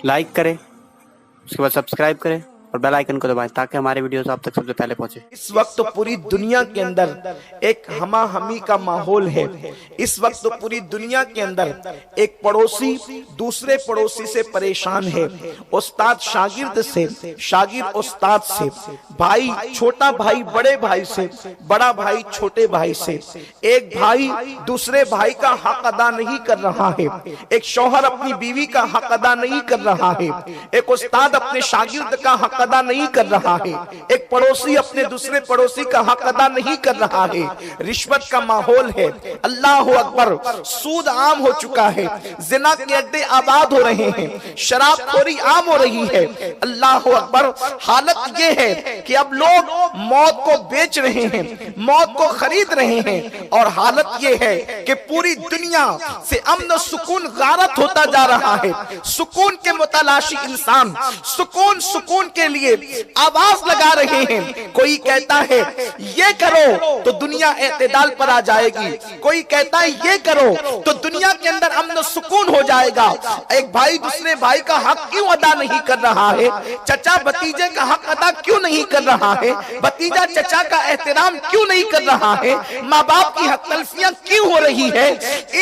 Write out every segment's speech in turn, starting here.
Like करें, उसके बाद सब्सक्राइब करें और बेल आइकन को दबाएं ताकि हमारे वीडियोस आप तक सबसे पहले पहुंचे। इस वक्त तो पूरी दुनिया के अंदर एक हमा हमी का माहौल है। इस वक्त तो पूरी दुनिया के अंदर एक पड़ोसी दूसरे पड़ोसी से परेशान है, उस्ताद शागिर्द से, शागिर्द उस्ताद से, भाई छोटा भाई बड़े भाई से, बड़ा भाई छोटे भाई से। एक भाई दूसरे भाई का हक अदा नहीं कर रहा है, एक शौहर अपनी बीवी का हक अदा नहीं कर रहा है, एक उस्ताद अपने शागिर्द का हक अदा नहीं कर रहा है, एक पड़ोसी अपने दूसरे पड़ोसी का हक अदा नहीं कर रहा है। रिश्वत का माहौल है, अल्लाह अकबर, सूद आम हो चुका है, जिना के अड्डे आबाद हो रहे हैं, शराबखोरी आम हो रही है। अल्लाह अकबर, हालत ये है कि अब लोग मौत को बेच रहे हैं, मौत को खरीद रहे हैं, और हालत ये है कि पूरी दुनिया से अमन सुकून गारत होता जा रहा है। सुकून के मुतलाशी इंसान सुकून के लिए आवाज लगा रहे हैं। कोई कहता है ये करो तो दुनिया एतदाल पर आ जाएगी, कोई कहता है ये करो तो दुनिया के अंदर अमन सुकून हो जाएगा। एक भाई दूसरे भाई का हक क्यों अदा नहीं कर रहा है? चचा भतीजे का हक अदा क्यों नहीं कर रहा है? भतीजा चचा का एहतराम क्यों नहीं कर रहा है? माँ बाप की हक तलफियां क्यों हो रही है?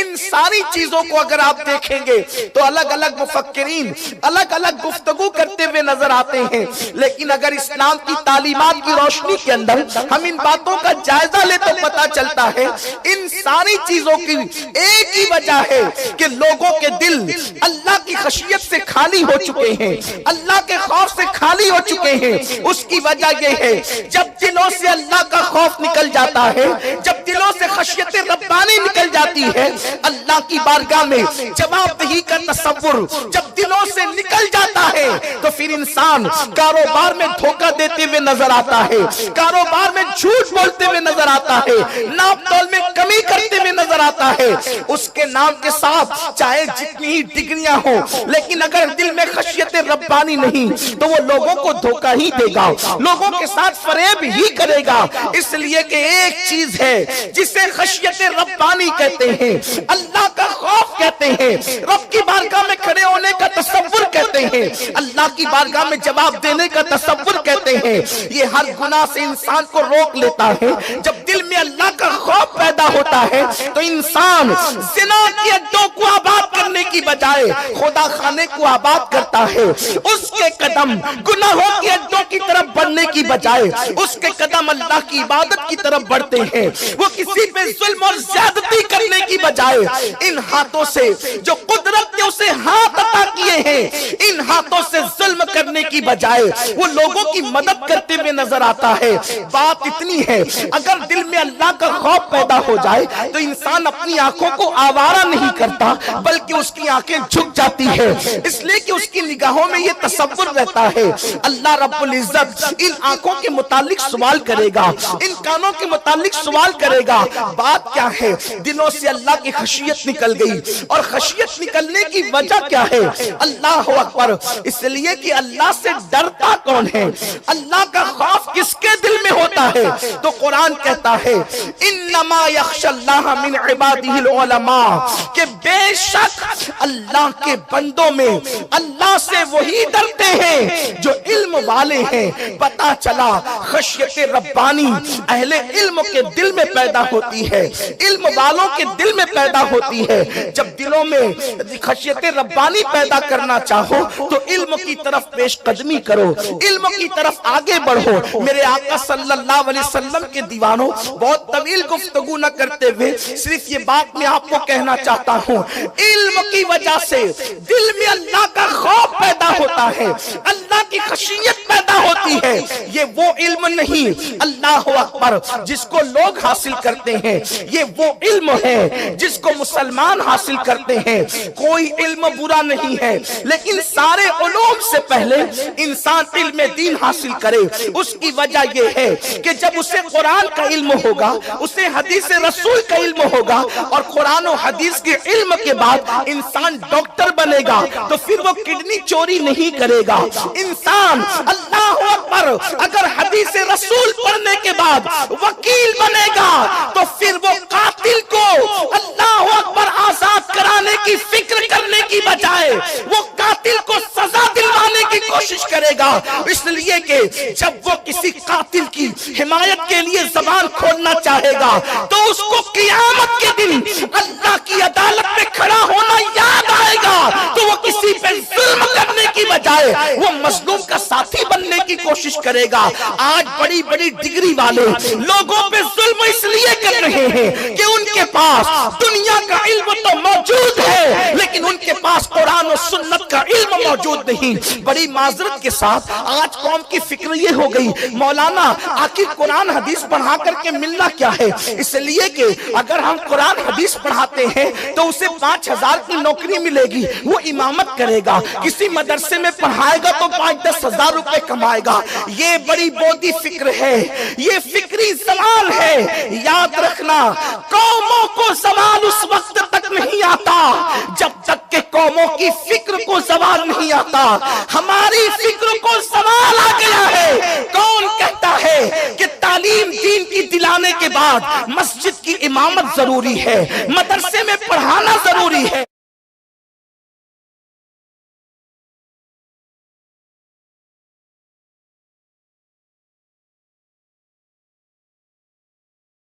इन सारी चीजों को अगर आप देखेंगे तो अलग अलग मुफक्किरीन अलग अलग गुफ्तगू करते हुए नजर आते हैं। लेकिन अगर इस्लाम की तालीमात की रोशनी के अंदर हम इन बातों का जायजा ले तो पता चलता है इन सारी चीजों की एक ही वजह है कि लोगों के दिल अल्लाह की खशियत से खाली हो चुके हैं, अल्लाह के खौफ से खाली हो चुके हैं। उसकी वजह यह है जब दिलों से अल्लाह का खौफ निकल जाता है, जब दिलों से खशियत रब्बानी निकल जाती है, अल्लाह की बारगाह में जवाबदेही का तसव्वुर जब दिलों से निकल जाता है तो फिर इंसान कारोबार में धोखा देते हुए नजर आता है, कारोबार में झूठ बोलते हुए नजर आता है, नाप तोल में कमी करते हुए नजर आता है। उसके नाम के साथ चाहे जितनी ही डिग्रियां हो, लेकिन अगर दिल में खशियत रब्बानी नहीं तो वो लोगों को धोखा ही देगा, लोगों के साथ फरेब ही करेगा। इसलिए कि एक चीज है जिसे खशियत रब्बानी कहते हैं, अल्लाह का खौफ कहते हैं, रब की बारगाह में खड़े होने का तसव्वुर कहते हैं, अल्लाह की बारगाह में जवाब देने का तसव्वुर कहते हैं। ये हर गुनाह से इंसान को रोक लेता है। जब दिल में अल्लाह का खौफ पैदा होता है तो इंसान ज़िना के अड्डों को आबाद करने की बजाय खुदा खाने को आबाद करता है। उसके कदम गुनाहों के अड्डों की तरफ बढ़ने की बजाय उसके कदम अल्लाह की इबादत की तरफ बढ़ते हैं। वो किसी पे जुल्म और ज्यादती करने की बजाय इन हाथों से जो कुदरत ने उसे हाथ अता किए हैं, इन हाथों से जुल्म करने की बजाय वो लोगों की मदद करते हुए नजर आता है। बात इतनी है, अगर दिल में अल्लाह का खौफ पैदा हो जाए तो इंसान अपनी आंखों को आवारा नहीं करता, बल्कि उसकी आंखें झुक जाती है, इसलिए कि उसकी निगाहों में ये तसव्वुर रहता है अल्लाह रब्बुल इज्जत इन आंखों के मुतालिक सवाल करेगा, इन कानों के मुतालिक सवाल करेगा। बात क्या है? दिलों से अल्लाह की खशियत निकल गई, और खशियत निकलने की वजह क्या है? अल्लाह अकबर। इसलिए कि अल्लाह से डरता कौन है? अल्लाह का खौफ किसके दिल में होता है? तो कुरान कहता है इन्नमा यख्शल्लाह मिन इबादिहिल उलमा, कि बेशक अल्लाह के बंदों में अल्लाह से वही डरते हैं जो इल्म वाले हैं। पता चला खशियत रब्बानी अहले इल्म के दिल में पैदा होती है, इल्म वालों के दिल में पैदा होती है। जब दिलों में खशियत रब्बानी पैदा करना चाहो तो इल्म की तरफ पेश कदमी करो, इल्म की तरफ आगे बढ़ो। मेरे आका सल्लल्लाहु अलैहि वसल्लम के दीवानों, बहुत तवील गुफ्तगू न करते हुए सिर्फ ये बात मैं आपको कहना चाहता हूँ, इल्म की वजह से दिल में अल्लाह का खौफ पैदा होता है, अल्लाह की खशियत पैदा होती है। ये वो इल्म नहीं, अल्लाह अकबर, जिसको लोग हासिल करते हैं, ये वो इल्म है जिसको मुसलमान हासिल करते हैं। कोई इल्म बुरा नहीं है, लेकिन सारे उलूम से पहले इंसान इल्म दीन हासिल करे। उसकी वजह यह है कि जब उसे कुरान का इल्म होगा, उसे हदीस रसूल का इल्म होगा, और कुरान और हदीस के इल्म के बाद इंसान डॉक्टर बनेगा तो फिर वो किडनी चोरी नहीं करेगा। इंसान अल्लाह अकबर अगर हदीस रसूल पढ़ने के बाद वकील बनेगा तो फिर वो कातिल को अल्लाह अकबर आजाद कराने की फिक्र करने की बजाय वो कातिल को सजा گا، اس لیے کہ جب وہ کسی قاتل کی حمایت کے لیے زبان کھولنا چاہے گا تو اس کو قیامت کے دن اللہ کی عدالت میں کھڑا ہونا یاد آئے گا، تو وہ کسی پہ ظلم کرنے کی بجائے وہ مظلوم کا ساتھی بننے کی کوشش کرے گا۔ آج بڑی بڑی ڈگری والے لوگوں پہ ظلم اس لیے کر رہے ہیں کہ ان کے پاس دنیا کا علم تو موجود ہے لیکن ان کے پاس قرآن و سنت کا علم موجود نہیں۔ بڑی معذرت کے ساتھ آج قوم کی فکر یہ ہو گئی، مولانا آخر قرآن حدیث پڑھا کر کے ملنا کیا ہے؟ اس لیے کہ اگر ہم قرآن حدیث پڑھاتے ہیں تو اسے 5,000 کی نوکری ملے گی، وہ امامت کرے گا، کسی مدرسے میں پڑھائے گا تو 5-10 ہزار روپے کمائے گا۔ یہ بڑی بودی فکر ہے، یہ فکری زوال ہے۔ یاد رکھنا، قوموں کو زوال اس وقت تک نہیں آتا جب تک کہ قوموں کی فکر کو زوال نہیں آتا۔ ہماری فکر کو زوال آ گیا ہے۔ کون کہتا ہے کہ تعلیم دین کی دلانے کے بعد مسجد کی امامت ضروری ہے، مدرسے میں پڑھانا ضروری ہے؟